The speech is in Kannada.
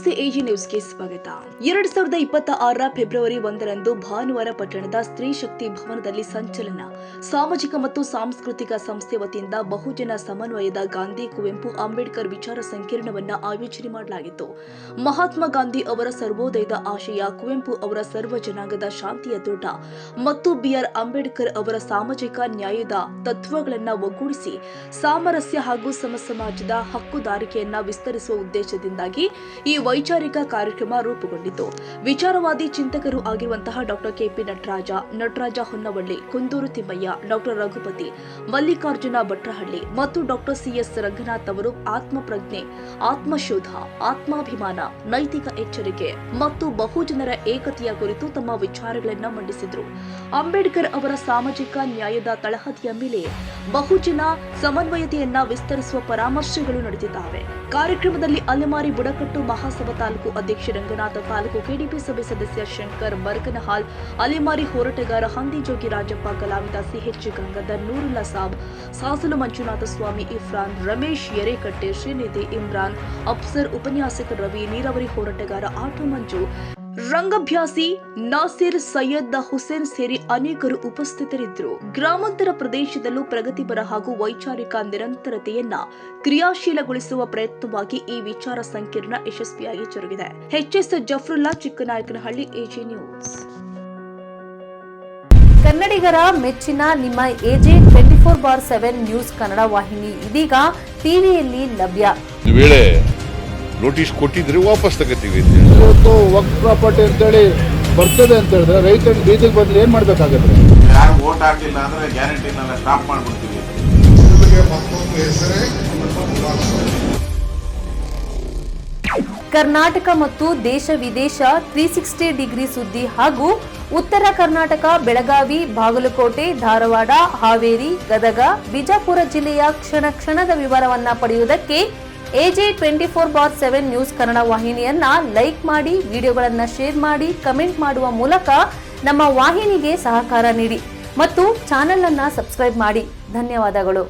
ನಮಸ್ತೆ, ಎಜಿ ನ್ಯೂಸ್ಗೆ ಸ್ವಾಗತ. 2026 ಫೆಬ್ರವರಿ 1ರಂದು ಭಾನುವಾರ ಪಟ್ಟಣದ ಸ್ತ್ರೀ ಶಕ್ತಿ ಭವನದಲ್ಲಿ ಸಂಚಲನ ಸಾಮಾಜಿಕ ಮತ್ತು ಸಾಂಸ್ಕೃತಿಕ ಸಂಸ್ಥೆ ವತಿಯಿಂದ ಬಹುಜನ ಸಮನ್ವಯದ ಗಾಂಧಿ ಕುವೆಂಪು ಅಂಬೇಡ್ಕರ್ ವಿಚಾರ ಸಂಕಿರಣವನ್ನು ಆಯೋಜನೆ ಮಾಡಲಾಗಿತ್ತು. ಮಹಾತ್ಮ ಗಾಂಧಿ ಅವರ ಸರ್ವೋದಯದ ಆಶಯ, ಕುವೆಂಪು ಅವರ ಸರ್ವ ಜನಾಂಗದ ಶಾಂತಿಯ ತೋಟ ಮತ್ತು ಬಿಆರ್ ಅಂಬೇಡ್ಕರ್ ಅವರ ಸಾಮಾಜಿಕ ನ್ಯಾಯದ ತತ್ವಗಳನ್ನು ಒಗ್ಗೂಡಿಸಿ ಸಾಮರಸ್ಯ ಹಾಗೂ ಸಮಾಜದ ಹಕ್ಕುದಾರಿಕೆಯನ್ನ ವಿಸ್ತರಿಸುವ ಉದ್ದೇಶದಿಂದಾಗಿ ಈ ವೈಚಾರಿಕ ಕಾರ್ಯಕ್ರಮ ರೂಪುಗೊಂಡಿತು. ವಿಚಾರವಾದಿ ಚಿಂತಕರು ಆಗಿರುವಂತಹ doctor K P Nataraja Honnavalli, Kunduru Thimmaiah, doctor Raghupati, Mallikarjuna Bhatrahalli ಮತ್ತು ಡಾಕ್ಟರ್ ಸಿಎಸ್ ರಂಗನಾಥ್ ಅವರು ಆತ್ಮಪ್ರಜ್ಞೆ, ಆತ್ಮಶೋಧ, ಆತ್ಮಾಭಿಮಾನ, ನೈತಿಕ ಎಚ್ಚರಿಕೆ ಮತ್ತು ಬಹುಜನರ ಏಕತೆಯ ಕುರಿತು ತಮ್ಮ ವಿಚಾರಗಳನ್ನು ಮಂಡಿಸಿದರು. ಅಂಬೇಡ್ಕರ್ ಅವರ ಸಾಮಾಜಿಕ ನ್ಯಾಯದ ತಳಹದಿಯ ಮೇಲೆ ಬಹುಜನ ಸಮನ್ವಯತೆಯನ್ನ ವಿಸ್ತರಿಸುವ ಪರಾಮರ್ಶೆಗಳು ನಡೆದಿದ್ದಾವೆ. ಕಾರ್ಯಕ್ರಮದಲ್ಲಿ ಅಲೆಮಾರಿ ಬುಡಕಟ್ಟು ಮಹಾಸಭಾ ತಾಲೂಕು ಅಧ್ಯಕ್ಷ ರಂಗನಾಥ, ತಾಲೂಕು ಕೆಡಿಪಿ ಸಭೆ ಸದಸ್ಯ ಶಂಕರ್ ಬರ್ಗನಹಾಲ್, ಅಲೆಮಾರಿ ಹೋರಾಟಗಾರ ಹಂದಿಜೋಗಿ ರಾಜಪ್ಪ, ಕಲಾವಿದ ಸಿಎಚ್ ಗಂಗಾಧರ್, ನೂರುಲ್ಲಾ ಸಾಬ್, ಸಾಸಲು ಮಂಜುನಾಥ ಸ್ವಾಮಿ, ಇಫ್ರಾನ್, ರಮೇಶ್ ಯರೇಕಟ್ಟೆ, ಶ್ರೀನಿಧಿ, ಇಮ್ರಾನ್, ಅಫ್ಸರ್, ಉಪನ್ಯಾಸಕ ರವಿ, ನೀರಾವರಿ ಹೋರಾಟಗಾರ ಆಟೋ ಮಂಜು, ರಂಗಾಭ್ಯಾಸಿ ನಾಸಿರ್, ಸೈಯದ್ ಹುಸೇನ್ ಸೇರಿ ಅನೇಕರು ಉಪಸ್ಥಿತರಿದ್ದರು. ಗ್ರಾಮಾಂತರ ಪ್ರದೇಶದಲ್ಲೂ ಪ್ರಗತಿಪರ ಹಾಗೂ ವೈಚಾರಿಕ ನಿರಂತರತೆಯನ್ನ ಕ್ರಿಯಾಶೀಲಗೊಳಿಸುವ ಪ್ರಯತ್ನವಾಗಿ ಈ ವಿಚಾರ ಸಂಕಿರಣ ಯಶಸ್ವಿಯಾಗಿ ಜರುಗಿದೆ. HS Zafarulla, Chikkanayakanahalli, AG news. ಕನ್ನಡಿಗರ ಮೆಚ್ಚಿನ ನಿಮ್ಮ ಎಜೆ 24/7 ನ್ಯೂಸ್ ಕನ್ನಡ ವಾಹಿನಿ ಇದೀಗ ಟಿವಿಯಲ್ಲಿ ಲಭ್ಯ. ನೋಟಿಸ್ ಕೊಟ್ಟಿದ್ರೆ ವಾಪಸ್ ತಗೋತೀವಿ. ಇವತ್ತು ವಕ್ಫ್ ಪ್ರಾಪರ್ಟಿ ಅಂತೇಳಿ ಬರ್ತದೆ ಅಂತ ಹೇಳಿದ್ರೆ ರೈತರು ಬೀದಿಗೆ ಬಂದ್ರೆ ಏನ್ ಮಾಡ್ಬೇಕಾಗತ್ತೆ? ಯಾರು ವೋಟ್ ಹಾಕಿಲ್ಲ ಅಂದ್ರೆ ಗ್ಯಾರಂಟಿನೆಲ್ಲ ಸ್ಟಾಪ್ ಮಾಡ್ಬಿಡ್ತೀವಿ. ಕರ್ನಾಟಕ ಮತ್ತು ದೇಶ ವಿದೇಶ 360 ಡಿಗ್ರಿ ಸುದ್ದಿ ಹಾಗೂ ಉತ್ತರ ಕರ್ನಾಟಕ, ಬೆಳಗಾವಿ, ಬಾಗಲಕೋಟೆ, ಧಾರವಾಡ, ಹಾವೇರಿ, ಗದಗ, ಬಿಜಾಪುರ ಜಿಲ್ಲೆಯ ಕ್ಷಣ ಕ್ಷಣದ ವಿವರವನ್ನ ಪಡೆಯುವುದಕ್ಕೆ ಎಜೆ 24/7 ನ್ಯೂಸ್ ಕನ್ನಡ ವಾಹಿನಿಯನ್ನ ಲೈಕ್ ಮಾಡಿ, ವಿಡಿಯೋಗಳನ್ನ ಶೇರ್ ಮಾಡಿ, ಕಮೆಂಟ್ ಮಾಡುವ ಮೂಲಕ ನಮ್ಮ ವಾಹಿನಿಗೆ ಸಹಕಾರ ನೀಡಿ ಮತ್ತು ಚಾನೆಲ್ ಅನ್ನ ಸಬ್ಸ್ಕ್ರೈಬ್ ಮಾಡಿ. ಧನ್ಯವಾದಗಳು.